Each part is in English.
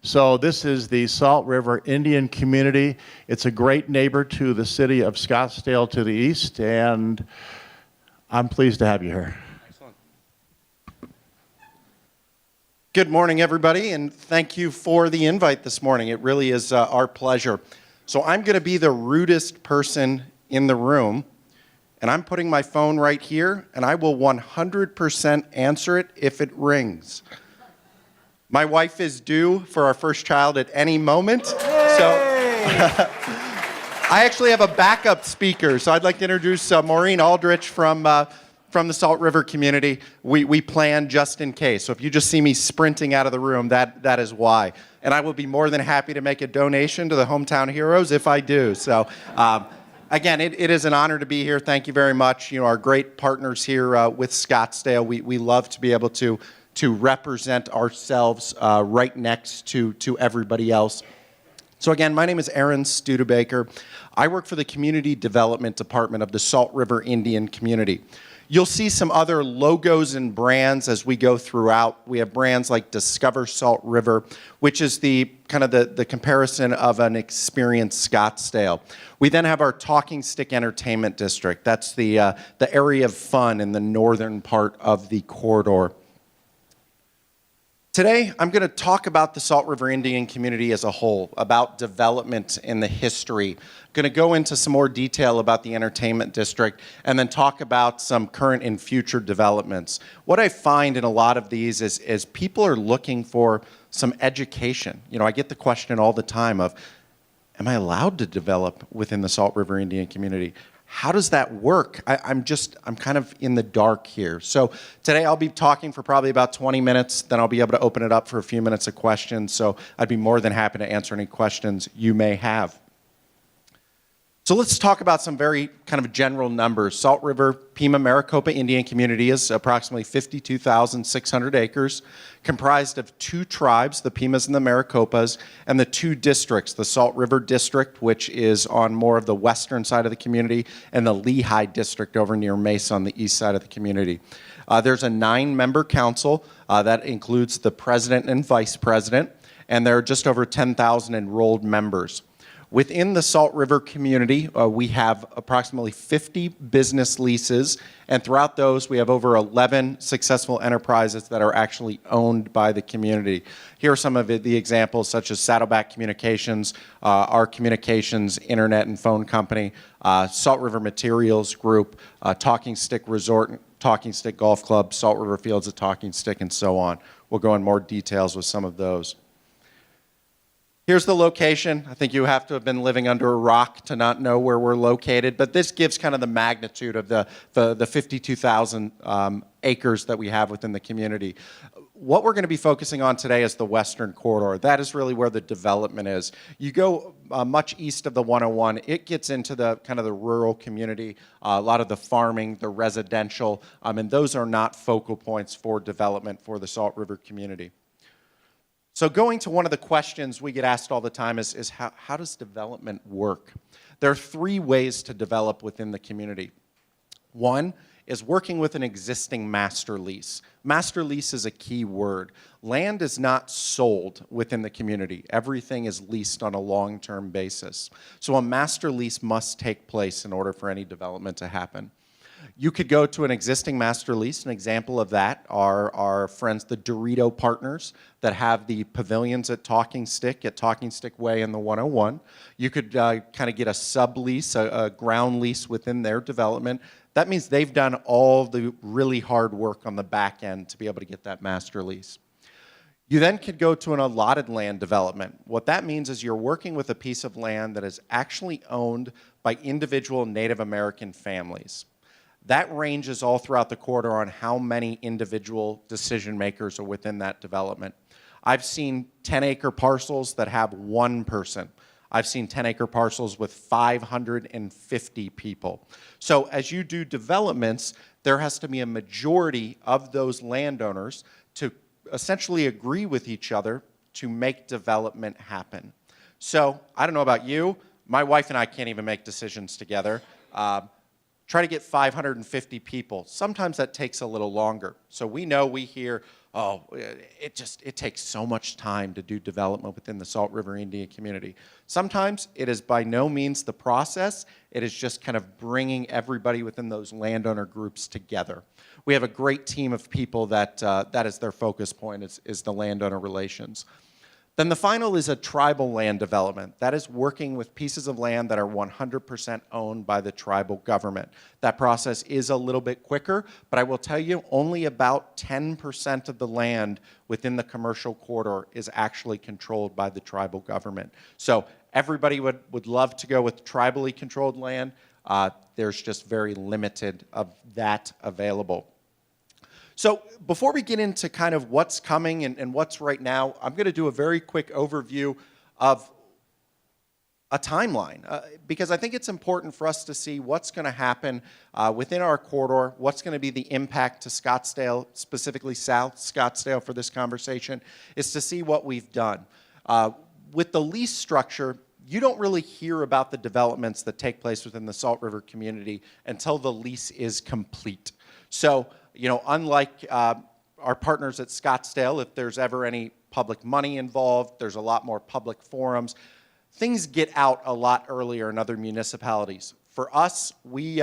So this is the Salt River Indian community. It's a great neighbor to the city of Scottsdale to the east, and I'm pleased to have you here. Excellent. Good morning, everybody, and thank you for the invite this morning. It really is our pleasure. So I'm going to be the rudest person in the room, and I'm putting my phone right here, and I will 100% answer it if it rings. My wife is due for our first child at any moment, so I actually have a backup speaker. So I'd like to introduce Maureen Aldrich from the Salt River community. We plan just in case. So if you just see me sprinting out of the room, that is why. And I will be more than happy to make a donation to the Hometown Heroes if I do. So again, it is an honor to be here. Thank you very much. You know, our great partners here with Scottsdale. We love to be able to represent ourselves right next to everybody else. So again, my name is Aaron Studebaker. I work for the Community Development Department of the Salt River Indian community. You'll see some other logos and brands as we go throughout. We have brands like Discover Salt River, which is the kind of the comparison of an experienced Scottsdale. We then have our Talking Stick Entertainment District. That's the area of fun in the northern part of the corridor. Today, I'm going to talk about the Salt River Indian community as a whole, about development and the history. I'm going to go into some more detail about the entertainment district, and then talk about some current and future developments. What I find in a lot of these is people are looking for some education. You know, I get the question all the time of, am I allowed to develop within the Salt River Indian community? How does that work? I'm kind of in the dark here. So today I'll be talking for probably about 20 minutes, then I'll be able to open it up for a few minutes of questions. So I'd be more than happy to answer any questions you may have. So let's talk about some very kind of general numbers. Salt River Pima-Maricopa Indian community is approximately 52,600 acres, comprised of 2 tribes, the Pimas and the Maricopas, and the 2 districts, the Salt River District, which is on more of the western side of the community, and the Lehigh District over near Mesa on the east side of the community. There's a 9-member council that includes the president and vice president, and there are just over 10,000 enrolled members. Within the Salt River community, we have approximately 50 business leases, and throughout those, we have over 11 successful enterprises that are actually owned by the community. Here are some of the examples, such as Saddleback Communications, our communications, internet and phone company, Salt River Materials Group, Talking Stick Resort, Talking Stick Golf Club, Salt River Fields of Talking Stick, and so on. We'll go in more details with some of those. Here's the location. I think you have to have been living under a rock to not know where we're located, but this gives kind of the magnitude of the 52,000 acres that we have within the community. What we're going to be focusing on today is the western corridor. That is really where the development is. You go much east of the 101, it gets into the kind of the rural community, a lot of the farming, the residential, and those are not focal points for development for the Salt River community. So going to one of the questions we get asked all the time is how does development work? There are 3 ways to develop within the community. One is working with an existing master lease. Master lease is a key word. Land is not sold within the community. Everything is leased on a long-term basis. So a master lease must take place in order for any development to happen. You could go to an existing master lease. An example of that are our friends, the Dorito partners, that have the pavilions at Talking Stick Way in the 101. You could kind of get a sublease, a ground lease within their development. That means they've done all the really hard work on the back end to be able to get that master lease. You then could go to an allotted land development. What that means is you're working with a piece of land that is actually owned by individual Native American families. That ranges all throughout the corridor on how many individual decision makers are within that development. I've seen 10-acre parcels that have 1 person. I've seen 10-acre parcels with 550 people. So as you do developments, there has to be a majority of those landowners to essentially agree with each other to make development happen. So I don't know about you, my wife and I can't even make decisions together. Try to get 550 people. Sometimes that takes a little longer. So we know we hear oh, it takes so much time to do development within the Salt River Indian community. Sometimes it is by no means the process. It is just kind of bringing everybody within those landowner groups together. We have a great team of people that that is their focus point, is the landowner relations. Then the final is a tribal land development. That is working with pieces of land that are 100% owned by the tribal government. That process is a little bit quicker, but I will tell you only about 10% of the land within the commercial corridor is actually controlled by the tribal government. So everybody would love to go with tribally controlled land. There's just very limited of that available. So before we get into kind of what's coming and what's right now, I'm going to do a very quick overview of a timeline, because I think it's important for us to see what's going to happen within our corridor, what's going to be the impact to Scottsdale, specifically South Scottsdale for this conversation, is to see what we've done. With the lease structure, you don't really hear about the developments that take place within the Salt River community until the lease is complete. So, you know, unlike our partners at Scottsdale, if there's ever any public money involved, there's a lot more public forums. Things get out a lot earlier in other municipalities. For us, we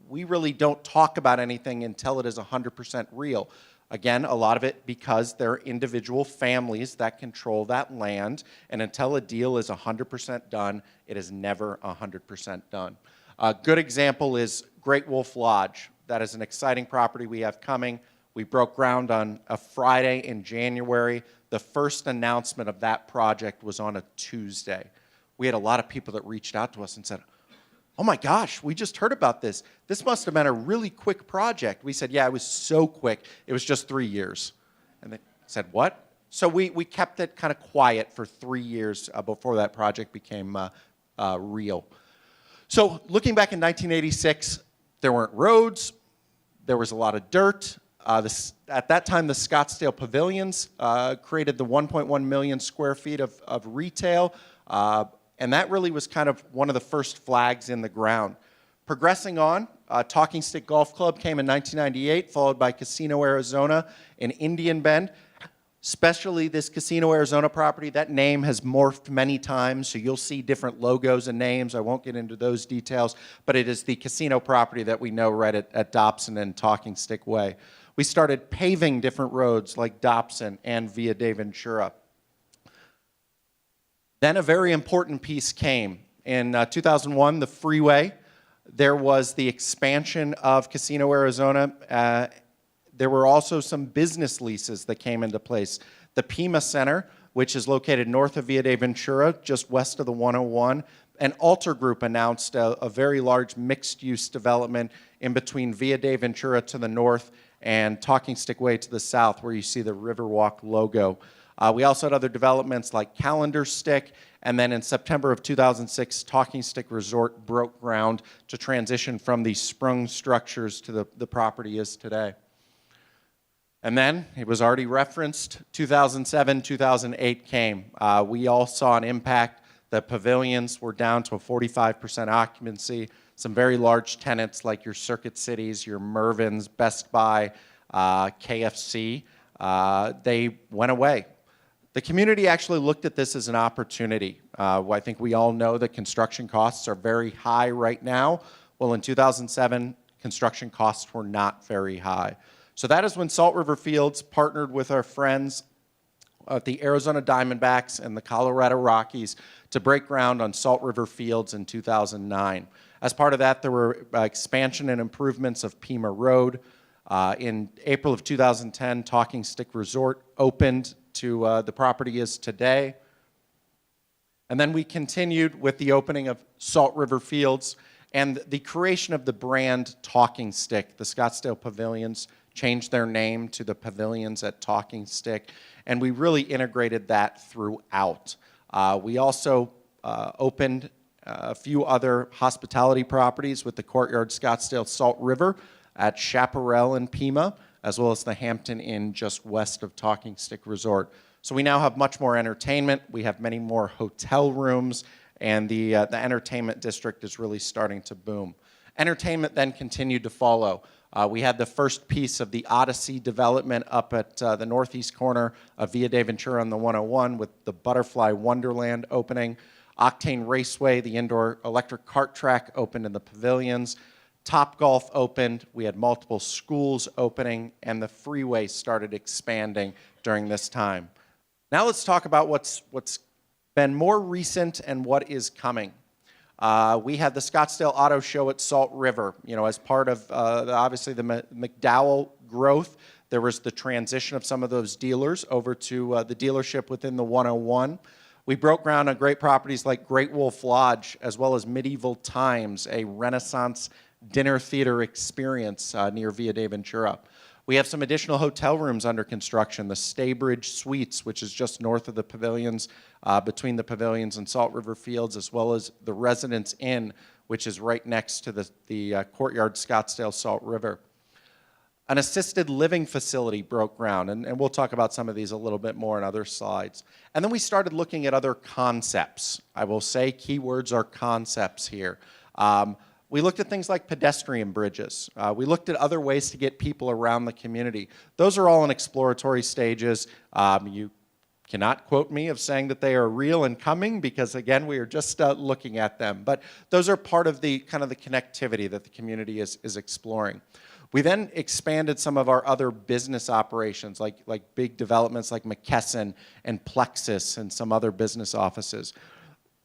really don't talk about anything until it is 100% real. Again, a lot of it because there are individual families that control that land, and until a deal is 100% done, it is never 100% done. A good example is Great Wolf Lodge. That is an exciting property we have coming. We broke ground on a Friday in January. The first announcement of that project was on a Tuesday. We had a lot of people that reached out to us and said, oh my gosh, we just heard about this. This must have been a really quick project. We said, yeah, it was so quick. It was just 3 years. And they said, what? So we kept it kind of quiet for 3 years before that project became real. So looking back in 1986, there weren't roads. There was a lot of dirt. At that time, the Scottsdale Pavilions created the 1.1 million square feet of retail, and that really was kind of one of the first flags in the ground. Progressing on, Talking Stick Golf Club came in 1998, followed by Casino Arizona in Indian Bend. Especially this Casino Arizona property, that name has morphed many times, so you'll see different logos and names. I won't get into those details, but it is the casino property that we know right at Dobson and Talking Stick Way. We started paving different roads like Dobson and Via de Ventura. Then a very important piece came. In 2001, the freeway. There was the expansion of Casino Arizona. There were also some business leases that came into place. The Pima Center, which is located north of Via de Ventura, just west of the 101, and Alter Group announced a very large mixed-use development in between Via de Ventura to the north and Talking Stick Way to the south, where you see the Riverwalk logo. We also had other developments like Calendar Stick, and then in September of 2006, Talking Stick Resort broke ground to transition from these sprung structures to the property is today. And then, it was already referenced, 2007, 2008 came. We all saw an impact. The pavilions were down to a 45% occupancy. Some very large tenants like your Circuit Cities, your Mervyn's, Best Buy, KFC, they went away. The community actually looked at this as an opportunity. I think we all know that construction costs are very high right now. Well, in 2007, construction costs were not very high. So that is when Salt River Fields partnered with our friends at the Arizona Diamondbacks and the Colorado Rockies to break ground on Salt River Fields in 2009. As part of that, there were expansion and improvements of Pima Road. In April of 2010, Talking Stick Resort opened to the property is today. And then we continued with the opening of Salt River Fields and the creation of the brand Talking Stick. The Scottsdale Pavilions changed their name to the Pavilions at Talking Stick, and we really integrated that throughout. We also opened a few other hospitality properties with the Courtyard Scottsdale Salt River at Chaparral and Pima, as well as the Hampton Inn just west of Talking Stick Resort. So we now have much more entertainment. We have many more hotel rooms, and the entertainment district is really starting to boom. Entertainment then continued to follow. We had the first piece of the Odyssey development up at the northeast corner of Via de Ventura on the 101 with the Butterfly Wonderland opening. Octane Raceway, the indoor electric kart track, opened in the pavilions. Topgolf opened. We had multiple schools opening, and the freeway started expanding during this time. Now let's talk about what's been more recent and what is coming. We had the Scottsdale Auto Show at Salt River. You know, as part of obviously the McDowell growth, there was the transition of some of those dealers over to the dealership within the 101. We broke ground on great properties like Great Wolf Lodge, as well as Medieval Times, a Renaissance dinner theater experience near Via de Ventura. We have some additional hotel rooms under construction, the Staybridge Suites, which is just north of the pavilions, between the pavilions and Salt River Fields, as well as the Residence Inn, which is right next to the Courtyard Scottsdale Salt River. An assisted living facility broke ground, and we'll talk about some of these a little bit more in other slides. And then we started looking at other concepts. I will say keywords are concepts here. We looked at things like pedestrian bridges. We looked at other ways to get people around the community. Those are all in exploratory stages. You cannot quote me of saying that they are real and coming because, again, we are just looking at them. But those are part of the kind of the connectivity that the community is exploring. We then expanded some of our other business operations, like big developments like McKesson and Plexus and some other business offices.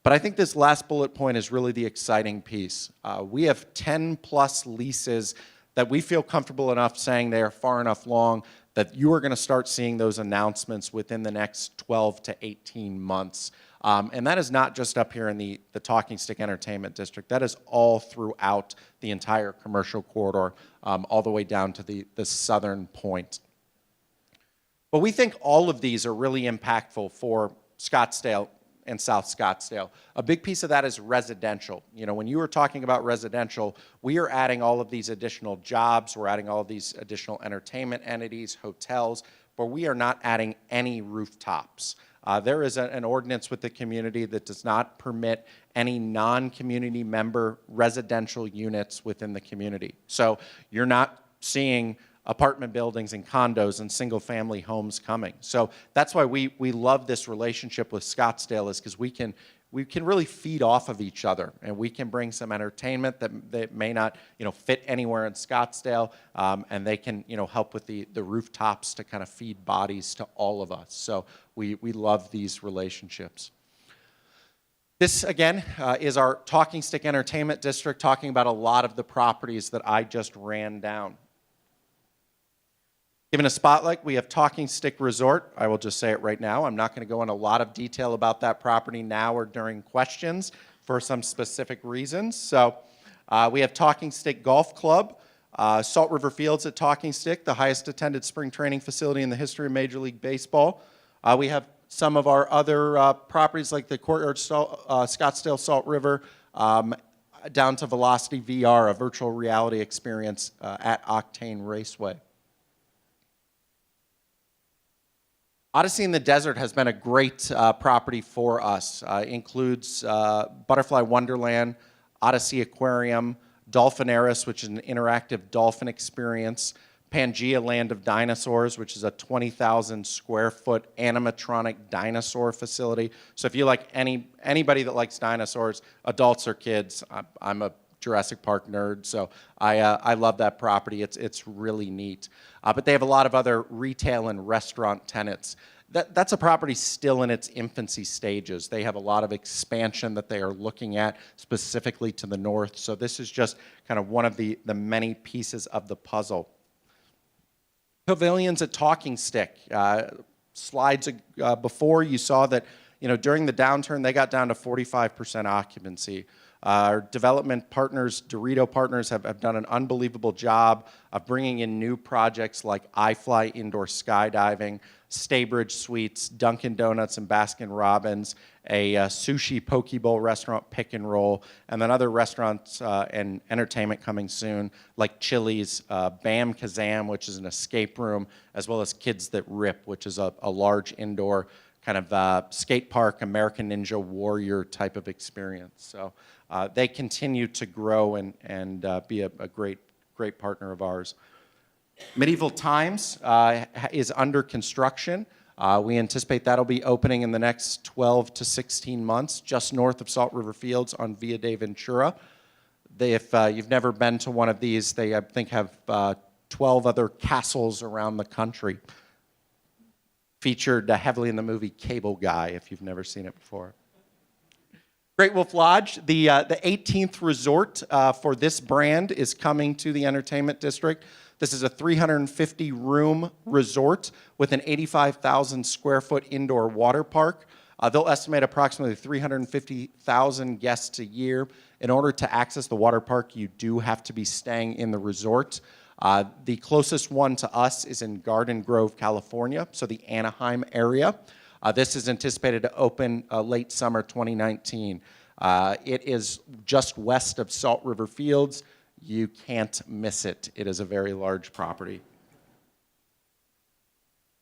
But I think this last bullet point is really the exciting piece. We have 10+ leases that we feel comfortable enough saying they are far enough long that you are going to start seeing those announcements within the next 12 to 18 months. And that is not just up here in the Talking Stick Entertainment District. That is all throughout the entire commercial corridor, all the way down to the southern point. But we think all of these are really impactful for Scottsdale and South Scottsdale. A big piece of that is residential. You know, when you were talking about residential, we are adding all of these additional jobs, we're adding all of these additional entertainment entities, hotels, but we are not adding any rooftops. There is an ordinance with the community that does not permit any non-community member residential units within the community. So you're not seeing apartment buildings and condos and single-family homes coming. So that's why we love this relationship with Scottsdale, is because we can really feed off of each other, and we can bring some entertainment that may not fit anywhere in Scottsdale, and they can help with the rooftops to kind of feed bodies to all of us. So we love these relationships. This, again, is our Talking Stick Entertainment District, talking about a lot of the properties that I just ran down. Given a spotlight, we have Talking Stick Resort. I will just say it right now. I'm not going to go into a lot of detail about that property now or during questions for some specific reasons. So we have Talking Stick Golf Club, Salt River Fields at Talking Stick, the highest attended spring training facility in the history of Major League Baseball. We have some of our other properties like the Courtyard Scottsdale Salt River, down to Velocity VR, a virtual reality experience at Octane Raceway. Odyssey in the Desert has been a great property for us. Includes Butterfly Wonderland, Odyssey Aquarium, Dolphinaris, which is an interactive dolphin experience, Pangea Land of Dinosaurs, which is a 20,000 square foot animatronic dinosaur facility. So if you like anybody that likes dinosaurs, adults or kids, I'm a Jurassic Park nerd, so I love that property. It's really neat. But they have a lot of other retail and restaurant tenants. That's a property still in its infancy stages. They have a lot of expansion that they are looking at specifically to the north. So this is just kind of one of the many pieces of the puzzle. Pavilions at Talking Stick. Slides before, you saw that during the downturn they got down to 45% occupancy. Our development partners, Dorito Partners, have done an unbelievable job of bringing in new projects like iFly Indoor Skydiving, Staybridge Suites, Dunkin' Donuts and Baskin Robbins, a sushi poke bowl restaurant, Pick and Roll, and then other restaurants and entertainment coming soon, like Chili's, Bam Kazam, which is an escape room, as well as Kids That Rip, which is a large indoor kind of skate park, American Ninja Warrior type of experience. So they continue to grow and be a great great partner of ours. Medieval Times is under construction. We anticipate that'll be opening in the next 12 to 16 months, just north of Salt River Fields on Via de Ventura. If you've never been to one of these, they, I think, have 12 other castles around the country. Featured heavily in the movie Cable Guy, if you've never seen it before. Great Wolf Lodge, the 18th resort for this brand is coming to the entertainment district. This is a 350-room resort with an 85,000 square foot indoor water park. They'll estimate approximately 350,000 guests a year. In order to access the water park, you do have to be staying in the resort. The closest one to us is in Garden Grove, California, so the Anaheim area. This is anticipated to open late summer 2019. It is just west of Salt River Fields. You can't miss it. It is a very large property.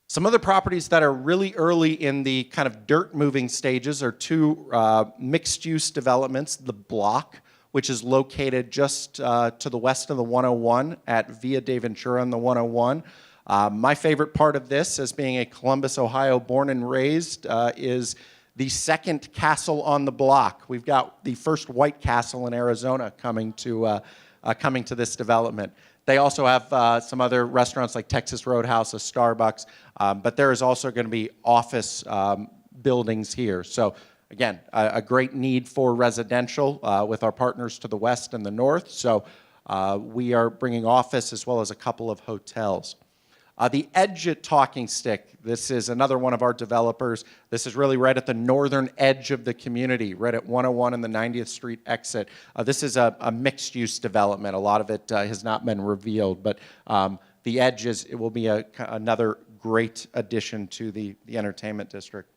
Some other properties that are really early in the kind of dirt moving stages are two mixed-use developments. The Block, which is located just to the west of the 101 at Via de Ventura on the 101. My favorite part of this, as being a Columbus, Ohio born and raised, is the second castle on the block. We've got the first White Castle in Arizona coming to this development. They also have some other restaurants like Texas Roadhouse, a Starbucks, but there is also going to be office buildings here. So again, a great need for residential with our partners to the west and the north. So we are bringing office as well as a couple of hotels. The Edge at Talking Stick, this is another one of our developers. This is really right at the northern edge of the community, right at 101 and the 90th Street exit. This is a mixed-use development. A lot of it has not been revealed, but the Edge will be another great addition to the entertainment district.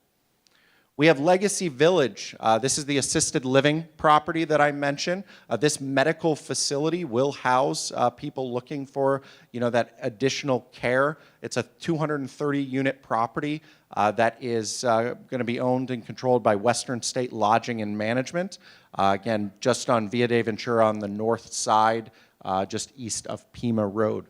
We have Legacy Village. This is the assisted living property that I mentioned. This medical facility will house people looking for, that additional care. It's a 230-unit property that is going to be owned and controlled by Western State Lodging and Management. Again, just on Via de Ventura on the north side, just east of Pima Road.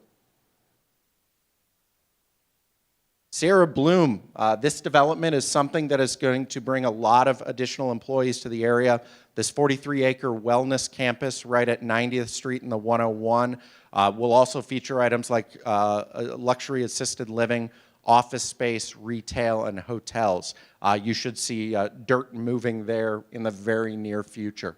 Sierra Bloom, this development is something that is going to bring a lot of additional employees to the area. This 43-acre wellness campus right at 90th Street and the 101 will also feature items like luxury assisted living, office space, retail, and hotels. You should see dirt moving there in the very near future.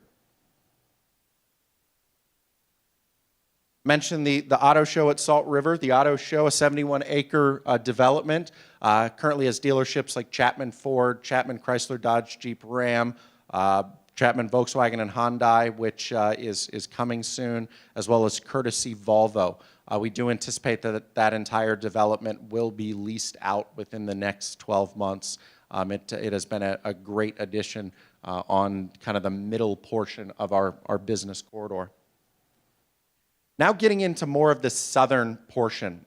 Mentioned the auto show at Salt River. The auto show, a 71-acre development, currently has dealerships like Chapman Ford, Chapman Chrysler Dodge Jeep Ram, Chapman Volkswagen and Hyundai, which is coming soon, as well as Courtesy Volvo. We do anticipate that entire development will be leased out within the next 12 months. It has been a great addition on kind of the middle portion of our business corridor. Now getting into more of the southern portion.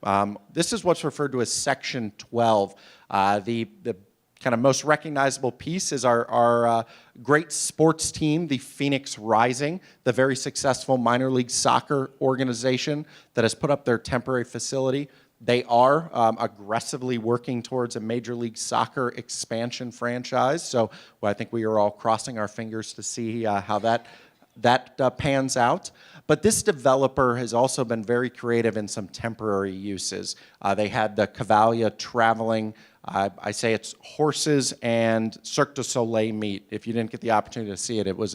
This is what's referred to as Section 12. The kind of most recognizable piece is our great sports team, the Phoenix Rising, the very successful minor league soccer organization that has put up their temporary facility. They are aggressively working towards a Major League Soccer expansion franchise. So I think we are all crossing our fingers to see how that pans out. But this developer has also been very creative in some temporary uses. They had the Cavalia traveling, I say it's horses and Cirque du Soleil meet. If you didn't get the opportunity to see it, it was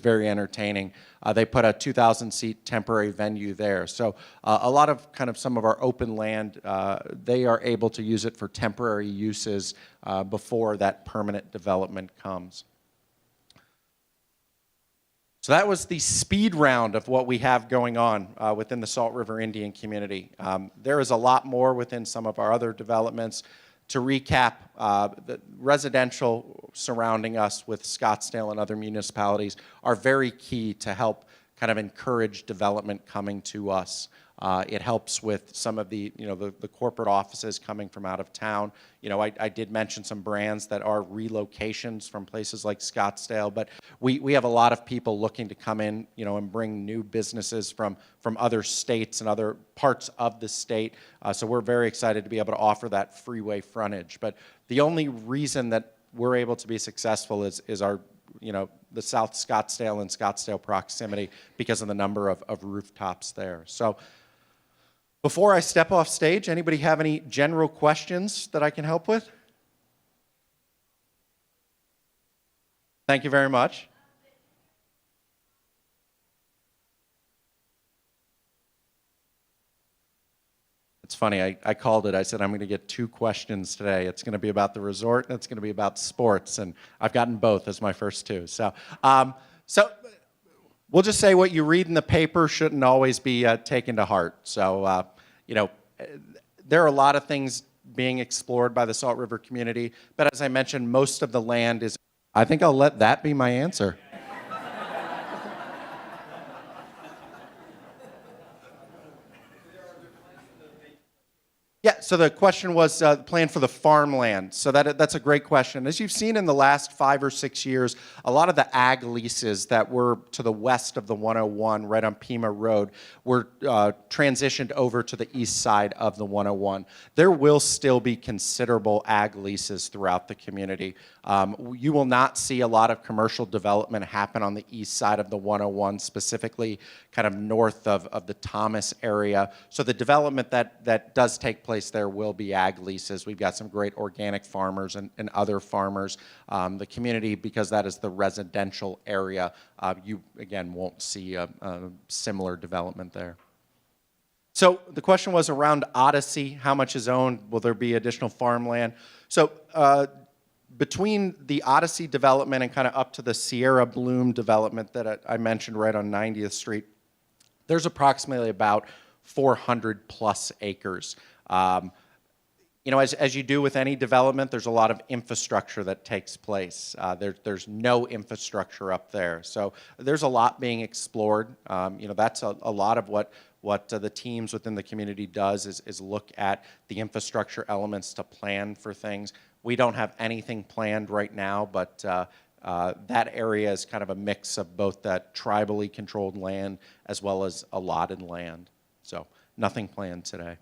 very entertaining. They put a 2,000-seat temporary venue there. So a lot of kind of some of our open land, they are able to use it for temporary uses before that permanent development comes. So that was the speed round of what we have going on within the Salt River Indian community. There is a lot more within some of our other developments. To recap, the residential surrounding us with Scottsdale and other municipalities are very key to help kind of encourage development coming to us. It helps with some of the, the corporate offices coming from out of town. I did mention some brands that are relocations from places like Scottsdale, but we have a lot of people looking to come in, and bring new businesses from other states and other parts of the state. So we're very excited to be able to offer that freeway frontage. But the only reason that we're able to be successful is our, the South Scottsdale and Scottsdale proximity because of the number of rooftops there. So before I step off stage, anybody have any general questions that I can help with? Thank you very much. It's funny, I called it. I said, I'm going to get 2 questions today. It's going to be about the resort, and it's going to be about sports. And I've gotten both as my first 2. So we'll just say what you read in the paper shouldn't always be taken to heart. So, there are a lot of things being explored by the Salt River community. But as I mentioned, most of the land is... I think I'll let that be my answer. Yeah, so the question was the plan for the farmland. So that's a great question. As you've seen in the last 5 or 6 years, a lot of the ag leases that were to the west of the 101, right on Pima Road, were transitioned over to the east side of the 101. There will still be considerable ag leases throughout the community. You will not see a lot of commercial development happen on the east side of the 101, specifically kind of north of the Thomas area. So the development that does take place there will be ag leases. We've got some great organic farmers and other farmers. The community, because that is the residential area, you, again, won't see a similar development there. So the question was around Odyssey. How much is owned? Will there be additional farmland? So between the Odyssey development and kind of up to the Sierra Bloom development that I mentioned right on 90th Street, there's approximately about 400 plus acres. As you do with any development, there's a lot of infrastructure that takes place. There's no infrastructure up there. So there's a lot being explored. That's a lot of what the teams within the community does is look at the infrastructure elements to plan for things. We don't have anything planned right now, but that area is kind of a mix of both that tribally controlled land as well as allotted land. So nothing planned today.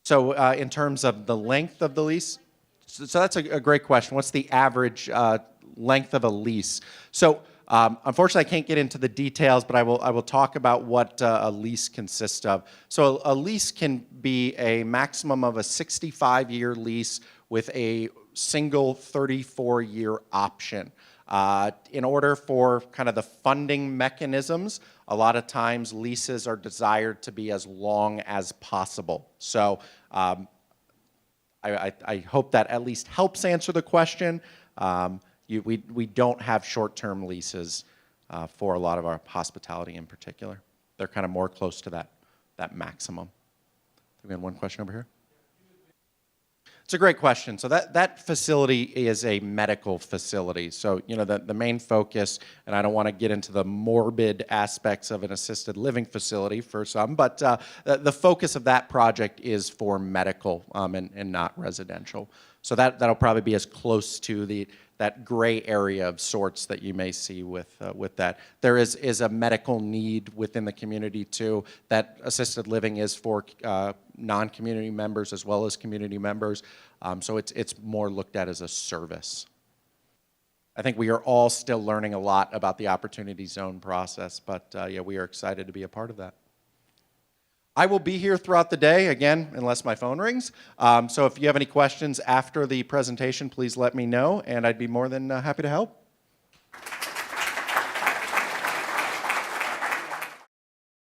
So in terms of the length of the lease, so that's a great question. What's the average length of a lease? So unfortunately, I can't get into the details, but I will talk about what a lease consists of. So a lease can be a maximum of a 65-year lease with a single 34-year option. In order for kind of the funding mechanisms, a lot of times leases are desired to be as long as possible. So I hope that at least helps answer the question. We don't have short-term leases for a lot of our hospitality in particular. They're kind of more close to that maximum. We have one question over here. It's a great question. So that facility is a medical facility. So, the main focus, and I don't want to get into the morbid aspects of an assisted living facility for some, but the focus of that project is for medical and not residential. So that'll probably be as close to that gray area of sorts that you may see with that. There is a medical need within the community too. That assisted living is for non-community members as well as community members. So it's more looked at as a service. I think we are all still learning a lot about the Opportunity Zone process, but yeah, we are excited to be a part of that. I will be here throughout the day, again, unless my phone rings. So if you have any questions after the presentation, please let me know, and I'd be more than happy to help.